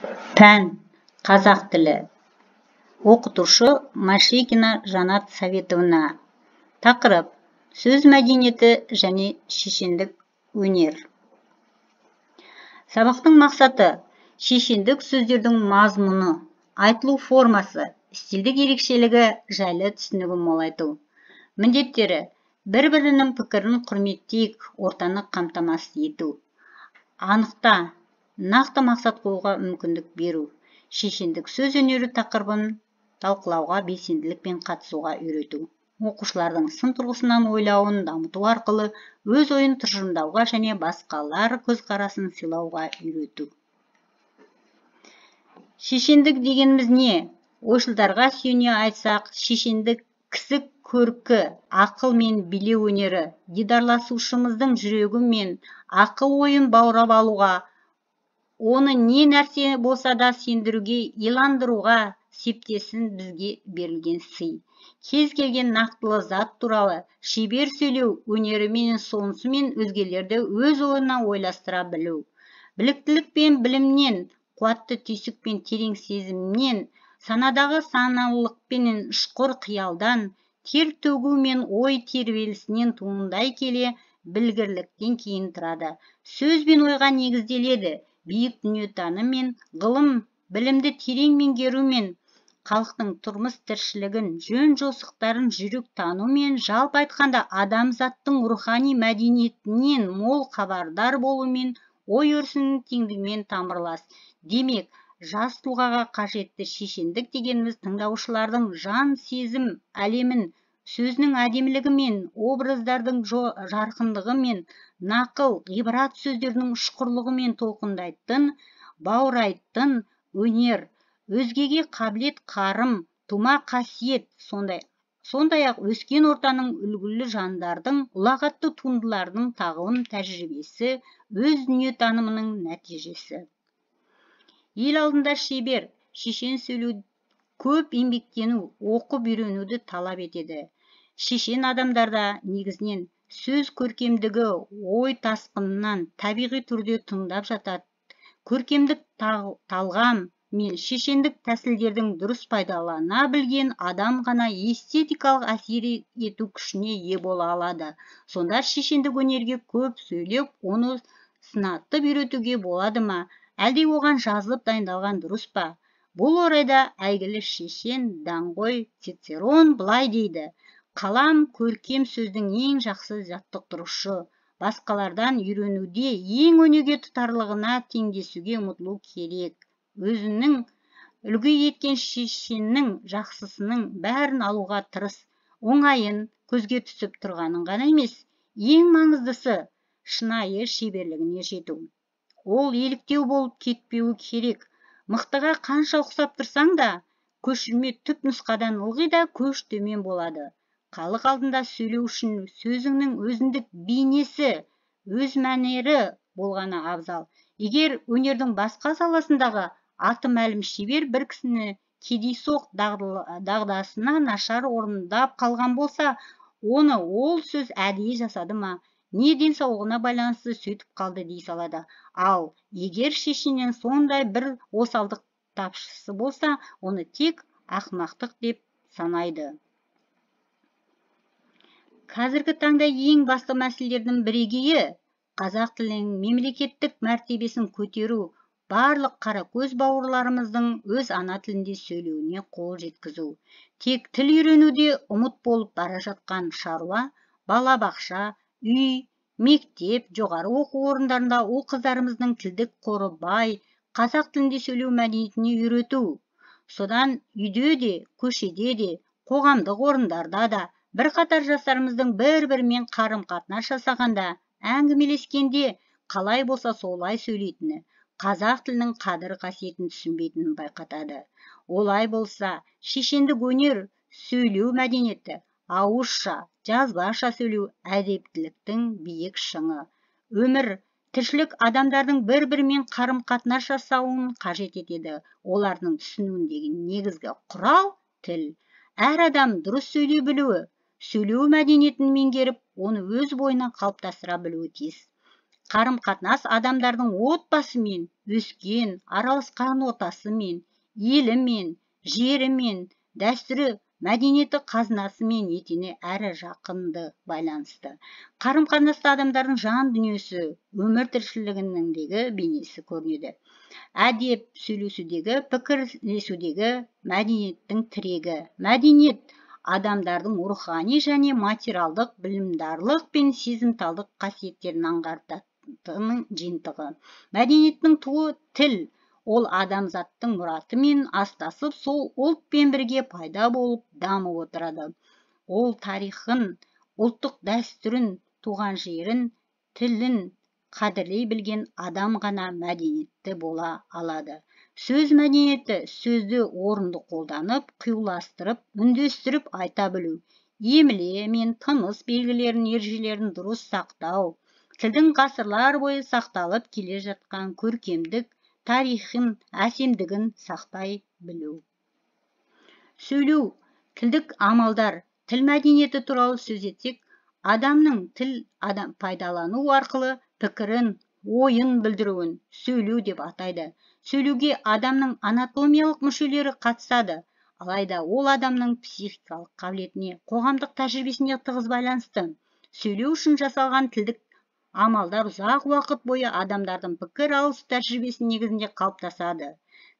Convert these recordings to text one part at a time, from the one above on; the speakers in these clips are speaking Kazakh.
Пән қазақ тілі. Оқытушы Машекина Жанат Советовна. Тақырып: сөз мәдениеті және шешендік өнер. Сабақтың мақсаты: шешендік сөздердің мазмұны, айтылу формасы, стильдік ерекшелігі жайлы түсінігін молайту. Міндеттері: бір-бірінің пікірін құрметтейік, ортаны қамтамасыз ету. Анықта, нақты мақсат қоюға мүмкіндік беру. Шешендік сөз өнері тақырыбын талқылауға белсенділікпен қатысуға үйрету. Оқушылардың сын тұрғысынан ойлауын дамыту арқылы өз ойын тұжырымдауға және басқалар көзқарасын сыйлауға үйрету. Шешендік дегеніміз не? Ойшылдарға сүйене айтсақ, шешендік кісі көркі, ақыл мен билеу өнері, дидарласушымыздың жүрегі мен ақыл ойын баурап алуға, оны не нәрсе болса да сендіруге, иландыруға септесін бізге берілген сый. Кез келген нақтылы зат туралы шебер сөйлеу өнерімен сонысымен өзгелерді өз ойына ойластыра білу. Біліктілік пен білімнен, қуатты түйсік пен терең сезімнен, санадағы саналылықпен ұшқыр қиялдан, тер төгу мен ой тербелісінен туындай келе білгірліктен кейін тұрады. Сөз бен ойға негізделеді. Биік дүниетаным мен ғылым, білімді терең меңгеру мен халықтың тұрмыс тіршілігін, жөн жосықтарын жүрек тану мен жалпы айтқанда адамзаттың рухани мәдениетінен мол хабардар болу мен ой өрісінің теңдігімен тамырлас. Демек, жас тұлғаға қажетті шешендік дегеніміз тыңдаушылардың жан сезім әлемін, сөзінің әдемілігі мен образдардың жарқындығы мен нақыл, ғибрат сөздерінің ұшқырлығы мен толқындайтын, баурайтын өнер, өзгеге қабілет қарым, тума қасиет, сондай-ақ өскен ортаның үлгілі жандардың ұлағатты туындыларының тағылым тәжірибесі, өз дүниетанымының нәтижесі. Ел алдында шебер, шешен сөйлеу көп еңбектену, оқып үйренуді талап етеді. Шешен адамдарда негізінен сөз көркемдігі ой тасқынынан табиғи түрде туындап жатады. Көркемдік талғам мен шешендік тәсілдердің дұрыс пайдалана білген адам ғана эстетикалық әсер ету күшіне ие бола алады. Сонда шешендік өнерге көп сөйлеп, оны сынатып үйретуге болады ма? Әлде оған жазылып дайындалған дұрыс па? Бұл орайда әйгілі шешен даңғой Цицерон былай дейді: қалам көркем сөздің ең жақсы жаттықтырушы, басқалардан үйренуде ең өнеге тұтарлығына теңдесуге ұмтылу керек. Өзінің үлгі еткен шешеннің жақсысының бәрін алуға тырыс, оңайын көзге түсіп тұрғанын ғана емес, ең маңыздысы шынайы шеберлігіне жету. Ол еліктеу болып кетпеуі керек. Мықтыға қанша ұқсап тұрсаң да, көшірме түп нұсқадан ылғи да көш төмен болады. Халық алдында сөйлеу үшін сөзіңнің өзіндік бейнесі, өз мәнері болғаны абзал. Егер өнердің басқа саласындағы аты мәлім шебер бір кісіні кедейсоқ дағдасына нашар орындап қалған болса, оны ол сөз әдейі жасады ма, не денсаулығына байланысты сөйтіп қалды дей салады. Ал егер шешеннен сондай бір осалдық тапшысы болса, оны тек ақымақтық деп санайды. Қазіргі таңда ең басты мәселелердің бірегейі қазақ тілінің мемлекеттік мәртебесін көтеру, барлық қаракөз бауырларымыздың өз ана тілінде сөйлеуіне қол жеткізу. Тек тіл үйренуде ұмыт болып бара жатқан шаруа, балабақша, үй, мектеп, жоғары оқу орындарында ұл-қыздарымыздың тілдік қоры бай, қазақ тілінде сөйлеу мәдениетіне үйрету. Содан үйде де, көшеде де, қоғамдық орындарда да бірқатар жастарымыздың бір-бірімен қарым-қатынас жасағанда, әңгімелескенде қалай болса солай сөйлейтіні, қазақ тілінің қадір қасиетін түсінбейтінін байқатады. Олай болса, шешендік өнер, сөйлеу мәдениеті, ауызша, жазбаша сөйлеу әдептіліктің биік шыңы. Өмір, тіршілік адамдардың бір-бірімен қарым-қатынас жасауын қажет етеді. Олардың түсінуіндегі негізгі құрал тіл. Әр адам дұрыс сөйлей білуі, сөйлеу мәдениетін меңгеріп, оны өз бойына қалыптастыра білуі тиіс. Қарым-қатынас адамдардың отбасымен, өскен, араласқан ортасымен, елімен, жерімен, дәстүрі, мәдениеті қазынасымен етене әрі жақынды байланысты. Қарым-қатынасты адамдардың жан дүниесі, өмір тіршілігіндегі бейнесі көрінеді. Әдеп сөйлесудегі, пікірлесудегі мәдениеттің тірегі. Мәдениет адамдардың рухани және материалдық, білімдарлық пен сезімталдық қасиеттерін аңғартатынның жиынтығы. Мәдениеттің туы тіл. Ол адамзаттың мұратымен астасып, сол ұлтпен бірге пайда болып дамып отырады. Ол тарихын, ұлттық дәстүрін, туған жерін, тілін қадірлей білген адам ғана мәдениетті бола алады. Сөз мәдениеті сөзді орынды қолданып, қиюластырып, үндестіріп айта білу. Емле мен тыныс белгілерін, ережелерін дұрыс сақтау. Тілдің ғасырлар бойы сақталып келе жатқан көркемдік, тарихын, әсемдігін сақтай білу. Сөйлеу, тілдік амалдар. Тіл мәдениеті туралы сөз етсек, адамның тіл пайдалану арқылы пікірін, ойын білдіруін сөйлеу деп атайды. Сөйлеуге адамның анатомиялық мүшелері қатысады, алайда ол адамның психикалық қабілетіне, қоғамдық тәжірибесіне тығыз байланысты. Сөйлеу үшін жасалған тілдік амалдар ұзақ уақыт бойы адамдардың пікір алыс тәжірибесі негізінде қалыптасады.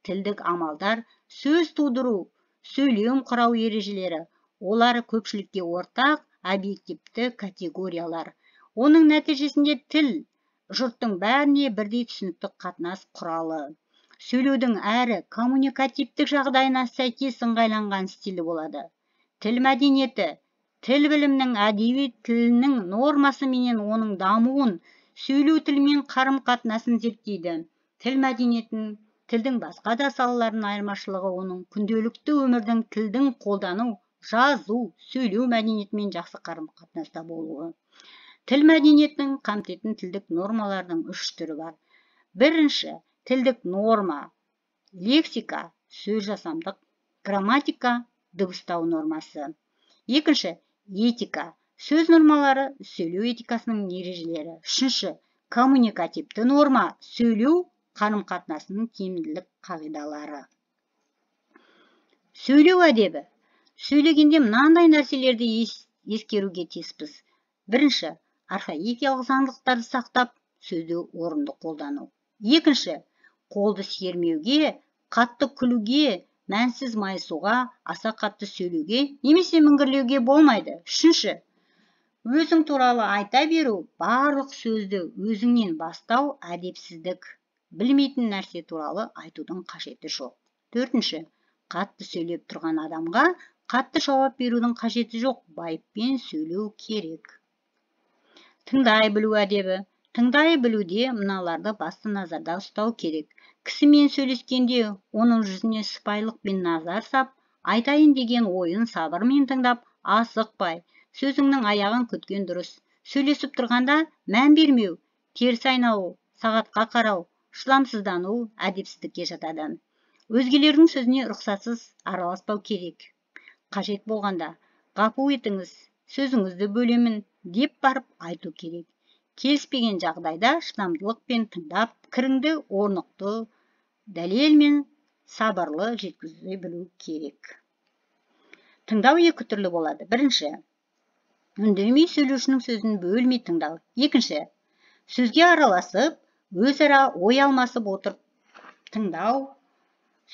Тілдік амалдар сөз тудыру, сөйлем құрау ережелері. Олар көпшілікке ортақ, объективті категориялар. Оның нәтижесінде тіл жұрттың бәріне бірдей түсінікті қатынас құралы. Сөйлеудің әрі коммуникативтік жағдайына сәйкес ыңғайланған стилі болады. Тіл мәдениеті тіл білімнің әдеби тілінің нормасы менен оның дамуын, сөйлеу тілмен қарым-қатынасын зерттейді. Тіл мәдениетін, тілдің басқа да салаларының айырмашылығы оның күнделікті өмірдің тілдің қолдану, жазу, сөйлеу мәдениетімен жақсы қарым-қатынаста болуы. Тіл мәдениетінің қамтитын тілдік нормалардың 3 түрі бар. Бірінші, тілдік норма, лексика, сөз жасамдық, грамматика, дыбыстау нормасы. Екінші, этика, сөз нормалары, сөйлеу этикасының ережелері. Үшінші, коммуникативті норма, сөйлеу қарым-қатынасының тиімділік қағидалары. Сөйлеу әдебі. Сөйлегенде мынандай нәрселерді ескеруге тиіспіз. Бірінші, орфоэпиялық заңдылықтарды сақтап, сөзді орынды қолдану. Екінші, қолды сермеуге, қатты күлуге, мәнсіз майысуға, аса қатты сөйлеуге, немесе міңгірлеуге болмайды. Үшінші, өзің туралы айта беру, барлық сөзді өзіңнен бастау әдепсіздік. Білмейтін нәрсе туралы айтудың қажеті жоқ. Төртінші, қатты сөйлеп тұрған адамға қатты жауап берудің қажеті жоқ, байыппен сөйлеу керек. Тыңдай білу әдебі. Тыңдай білуде мыналарды басты назарда ұстау керек. Кісімен сөйлескенде оның жүзіне сыпайылықпен назар сап, айтайын деген ойын сабырмен тыңдап, асықпай, сөзіңнің аяғын күткен дұрыс. Сөйлесіп тұрғанда мән бермеу, теріс айналу, сағатқа қарау, шыдамсыздану әдепсіздікке жатады. Өзгелердің сөзіне рұқсатсыз араласпау керек. Қажет болғанда, ғапу етіңіз, сөзіңізді бөлемін деп барып айту керек. Келіспеген жағдайда шыдамдылықпен тыңдап, пікіріңді орнықты, дәлелмен сабырлы жеткізе білу керек. Тыңдау екі түрлі болады. Бірінші, үндемей сөйлеушінің сөзін бөлмей тыңдау. Екінші, сөзге араласып, өзара ой алмасып отырып тыңдау.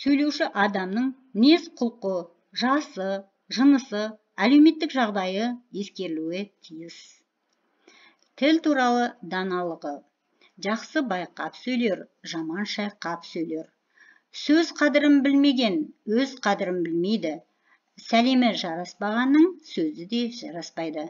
Сөйлеуші адамның мінез құлқы, жасы, жынысы, әлеуметтік жағдайы ескерілуі тиіс. Тіл туралы даналығы. Жақсы байқап сөйлер, жаман шайқап сөйлер. Сөз қадірін білмеген, өз қадірін білмейді. Сәлемі жараспағанның сөзі де жараспайды.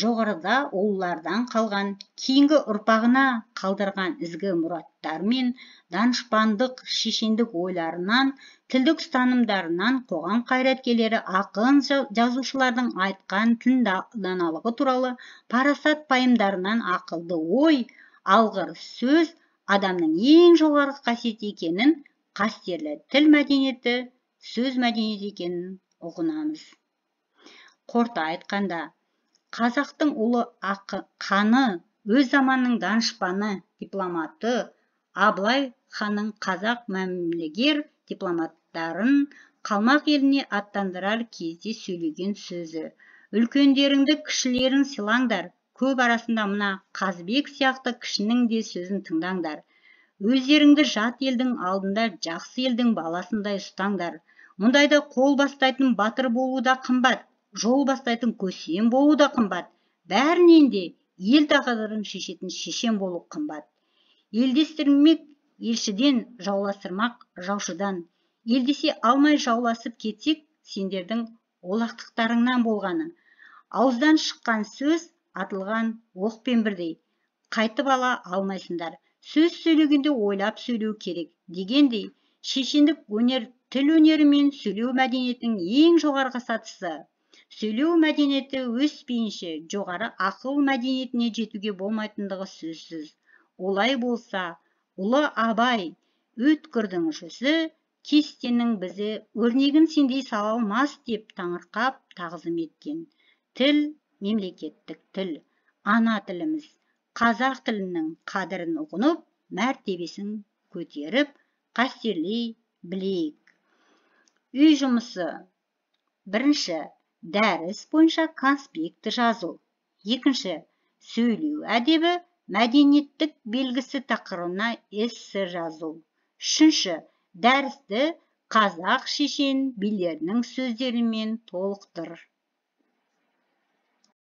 Жоғарыда ұлылардан қалған, кейінгі ұрпағына қалдырған ізгі мұраттар мен данышпандық, шешендік ойларынан, тілдік ұстанымдарынан қоғам қайраткерлері, ақын жазушылардың айтқан тіл даналығы туралы парасат пайымдарынан ақылды ой, алғыр сөз адамның ең жоғарғы қасиеті екенін, қастерлі тіл мәдениеті, сөз мәдениеті екенін ұғынамыз. Қорыта айтқанда, қазақтың ұлы қаны өз заманның данышпаны, дипломаты Абылай ханның қазақ мәмлегер дипломаттарын қалмақ еліне аттандырар кезде сөйлеген сөзі: үлкендеріңді кішілерің сыйлаңдар, көп арасында мына Қазыбек сияқты кішінің де сөзін тыңдаңдар. Өздеріңді жат елдің алдында жақсы елдің баласындай ұстаңдар. Мұндайда қол бастайтын батыр болу да қымбат, жол бастайтын көсем болу да қымбат. Бәрінен де ел тағдырын шешетін шешен болу қымбат. Елдестірмек елшіден, жауластырмақ жаушыдан. Елдесе алмай жауласып кетсек, сендердің олақтықтарыңнан болғаны. Ауыздан шыққан сөз атылған оқпен бірдей. Қайтып ала алмайсыңдар. Сөз сөйлегенде ойлап сөйлеу керек дегендей, шешендік өнер тіл өнері мен сөйлеу мәдениетінің ең жоғарғы сатысы. Сөйлеу мәдениеті өспейінше жоғары ақыл мәдениетіне жетуге болмайтындығы сөзсіз. Олай болса, ұлы Абай өткірдің жүзі, кестенің бізі өрнегін сендей сала алмас деп таңырқап тағзым еткен. Тіл мемлекеттік тіл, ана тіліміз. Қазақ тілінің қадірін ұғынып, мәртебесін көтеріп, қастерлей білейік. Үй жұмысы: бірінші, дәріс бойынша конспекті жазу. Екінші, сөйлеу әдебі, мәдениеттік белгісі тақырыбына эссе жазу. Үшінші, дәрісті қазақ шешен билерінің сөздерімен толықтыр.